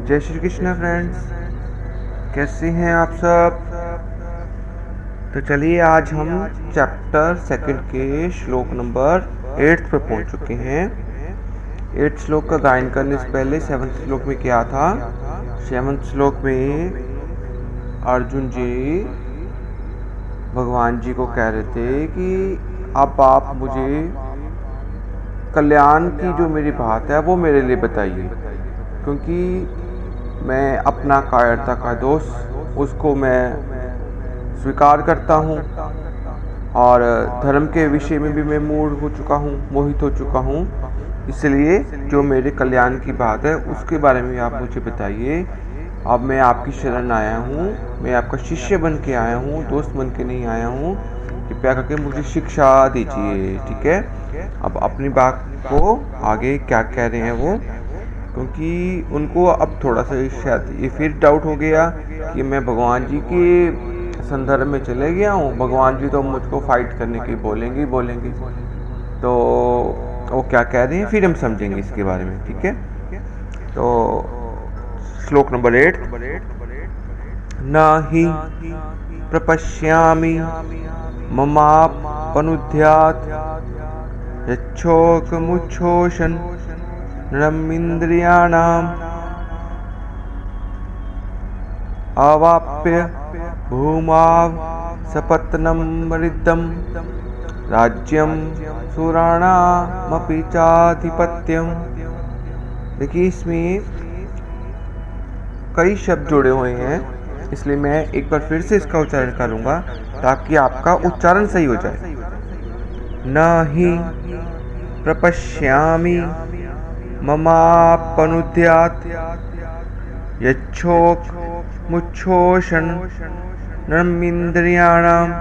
जय श्री कृष्ण फ्रेंड्स, कैसे हैं आप सब। तो चलिए आज हम चैप्टर सेकंड के श्लोक नंबर 8 पर पहुंच चुके हैं। 8 श्लोक का गायन करने से पहले 7th श्लोक में क्या था। 7th श्लोक में अर्जुन जी भगवान जी को कह रहे थे कि अब आप मुझे कल्याण की जो मेरी बात है वो मेरे लिए बताइए, क्योंकि मैं अपना कायरता का दोष उसको मैं स्वीकार करता हूँ और धर्म के विषय में भी मैं मूढ़ हो चुका हूँ, मोहित हो चुका हूँ। इसलिए जो मेरे कल्याण की बात है उसके बारे में आप मुझे बताइए। अब मैं आपकी शरण आया हूँ, मैं आपका शिष्य बन के आया हूँ, दोस्त बन के नहीं आया हूँ। कृपया करके मुझे शिक्षा दीजिए, ठीक है। अब अपनी बात को आगे क्या कह रहे हैं वो, क्योंकि उनको अब थोड़ा सा शायद ये फिर डाउट हो गया कि मैं भगवान जी के संदर्भ में चले गया हूँ, भगवान जी तो मुझको फाइट करने की बोलेंगे। तो वो क्या कह रहे हैं फिर हम समझेंगे इसके बारे में, ठीक है। तो श्लोक नंबर 8, न हि प्रपश्यामि ममापनुद्यात् यच्छोकमुच्छोषन् नरमिन्द्रियाणाम् अवाप्य भूमाव सपत्नं मृद्धं राज्यं सुराणामपि चाधिपत्यम्। देखिए इसमें कई शब्द जुड़े हुए हैं, इसलिए मैं एक बार फिर से इसका उच्चारण करूंगा ताकि आपका उच्चारण सही हो जाए। न हि प्रपश्यामि ममापनुद्यात् यच्छोक मुच्छोषण नरमिन्द्रियाणाम्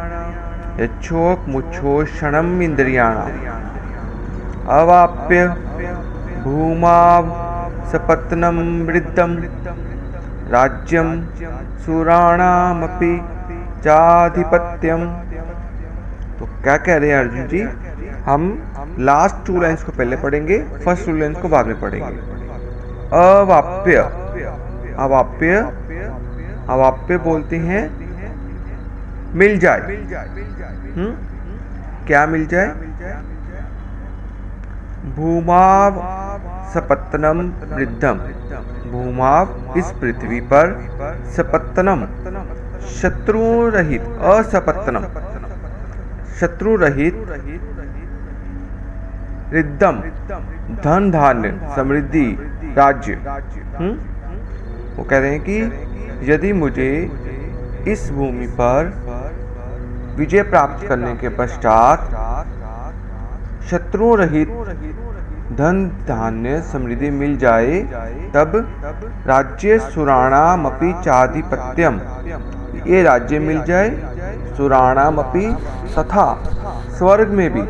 यच्छोक मुच्छोषणम् इंद्रियाणाम् अवाप्य भूमाव सपत्नं वृद्धं राज्यं सुराणामपि चाधिपत्यम्। तो क्या कह रहे हैं अर्जुन जी, हम लास्ट 2 लाइन्स को पहले पढ़ेंगे, फर्स्ट 2 लाइन्स को बाद में पढ़ेंगे। अवाप्य, अवाप्य, अवाप्य बोलते हैं मिल जाए। क्या मिल जाए। भूमाव सपत्नम वृद्धम, भूमाव इस पृथ्वी पर, सपत्नम शत्रु रहित, असपत्नम शत्रु रहित, रिद्धम धन धान्य समृद्धि राज्य। वो कह रहे हैं कि यदि मुझे इस भूमि पर विजय प्राप्त करने के पश्चात शत्रु रहित धन धान्य समृद्धि मिल जाए, तब राज्य सुराणामपि चाधिपत्यम, ये राज्य मिल जाए, सुराणामपि तथा स्वर्ग में भी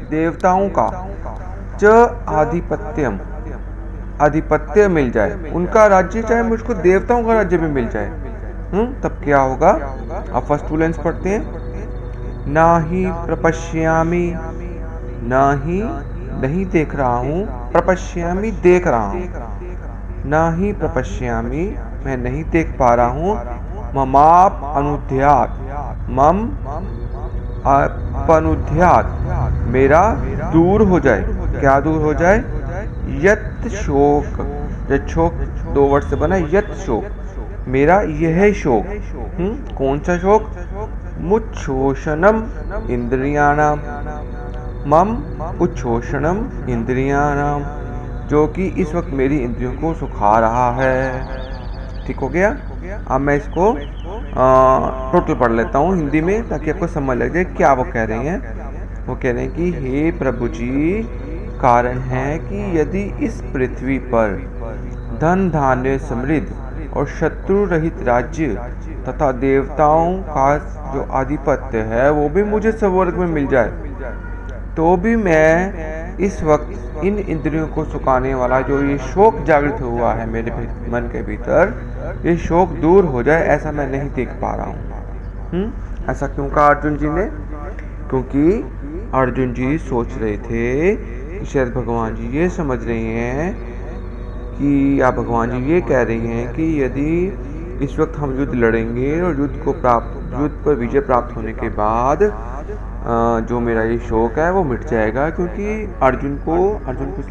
देवताओं का, च आधिपत्यम आधिपत्य मिल जाए, उनका राज्य, चाहे मुझको देवताओं का राज्य भी मिल जाए। तब क्या होगा। अब फर्स्ट 2 लाइन्स पढ़ते हैं। ना ही प्रपश्यामि, ना ही नहीं देख रहा हूँ, प्रपश्यामि देख रहा हूँ, ना ही प्रपश्यामि मैं नहीं देख पा रहा हूँ, ममाप अनुध्यात, मम अपनुध्यात मेरा दूर हो जाए। क्या दूर हो जाए। यत शोक, शोक 2 वर्ड से बना, यत शोक मेरा यह शोक। कौन सा शोक। मुच्छोषणम इंद्रियाणाम, मम उच्छोषणम इंद्रियाणाम, जो कि इस वक्त मेरी इंद्रियों को सुखा रहा है। ठीक हो गया। अब मैं इसको टोटल पढ़ लेता हूँ हिंदी में, ताकि आपको समझ लग जाए क्या वो कह रहे हैं। वो कह रहे हैं कि हे प्रभु जी, कारण है कि यदि इस पृथ्वी पर धन धान्य समृद्ध और शत्रु रहित राज्य तथा देवताओं का जो आधिपत्य है वो भी मुझे स्वर्ग में मिल जाए, तो भी मैं इस वक्त इन इंद्रियों को सुखाने वाला जो ये शोक जागृत हुआ है मेरे मन के भीतर, ये शोक दूर हो जाए, ऐसा मैं नहीं देख पा रहा हूँ। ऐसा क्यों कहा अर्जुन जी ने। क्योंकि अर्जुन जी सोच रहे थे कि शायद भगवान जी ये समझ रहे हैं कि आप भगवान जी ये कह रही हैं कि यदि इस वक्त हम युद्ध लड़ेंगे और युद्ध पर विजय प्राप्त होने के बाद जो मेरा ये शौक है वो मिट जाएगा, क्योंकि अर्जुन को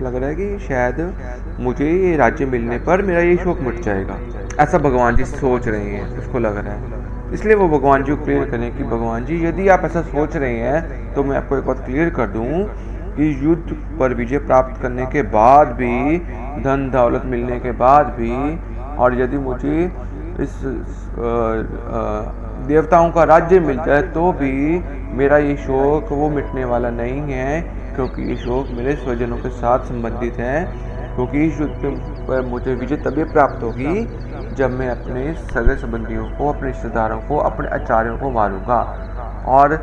लग रहा है कि शायद मुझे ये राज्य मिलने पर मेरा ये शौक मिट जाएगा। ऐसा भगवान जी सोच रहे हैं, उसको लग रहा है। इसलिए वो भगवान जी को क्लियर करें कि भगवान जी यदि आप ऐसा सोच रहे हैं तो मैं आपको एक बात क्लियर कर दूं कि युद्ध पर विजय प्राप्त करने के बाद भी, धन दौलत मिलने के बाद भी, और यदि मुझे इस देवताओं का राज्य मिल जाए तो भी मेरा ये शौक वो मिटने वाला नहीं है, क्योंकि ये शौक मेरे स्वजनों के साथ संबंधित है। क्योंकि इस युद्ध पर मुझे विजय तभी प्राप्त होगी जब मैं अपने सगे संबंधियों को, अपने रिश्तेदारों को, अपने आचार्यों को मारूंगा। और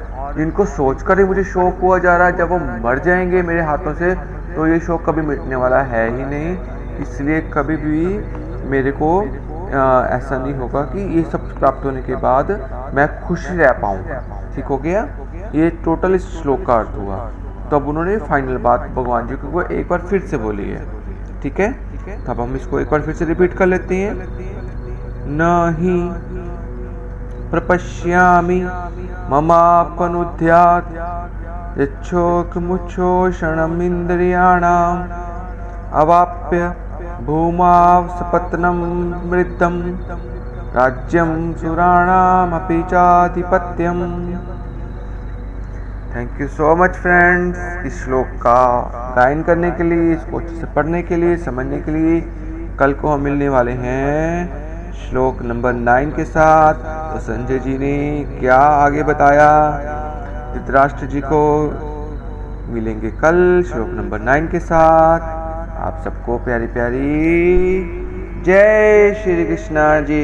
इनको सोचकर ही मुझे शौक हुआ जा रहा है, जब वो मर जाएंगे मेरे हाथों से तो ये शौक कभी मिटने वाला है ही नहीं। इसलिए कभी भी मेरे को ऐसा नहीं होगा कि ये सब प्राप्त होने के बाद मैं खुश रह पाऊँ। ठीक हो गया? ये टोटल इस श्लोक का अर्थ हुआ। तो अब उन्होंने फाइनल बात भगवान जी को एक बार फिर से बोली है। ठीक है, तब हम इसको एक बार फिर से रिपीट कर लेते हैं। नहि प्रपश्यामि ममापनुद्यात् यच्छोकमुच्छोषणमिन्द्रियाणाम् अवाप्य भूमाव सपत्नं मृद्धं राज्यं सुराणामपि चाधिपत्यम। Thank you so much friends, इस श्लोक का गायन करने के लिए, इसको अच्छे से पढ़ने के लिए, समझने के लिए। कल को हम मिलने वाले हैं श्लोक नंबर 9 के साथ। तो संजय जी ने क्या आगे बताया धृतराष्ट्र जी को, मिलेंगे कल श्लोक नंबर 9 के साथ। आप सबको प्यारी प्यारी जय श्री कृष्णा जी।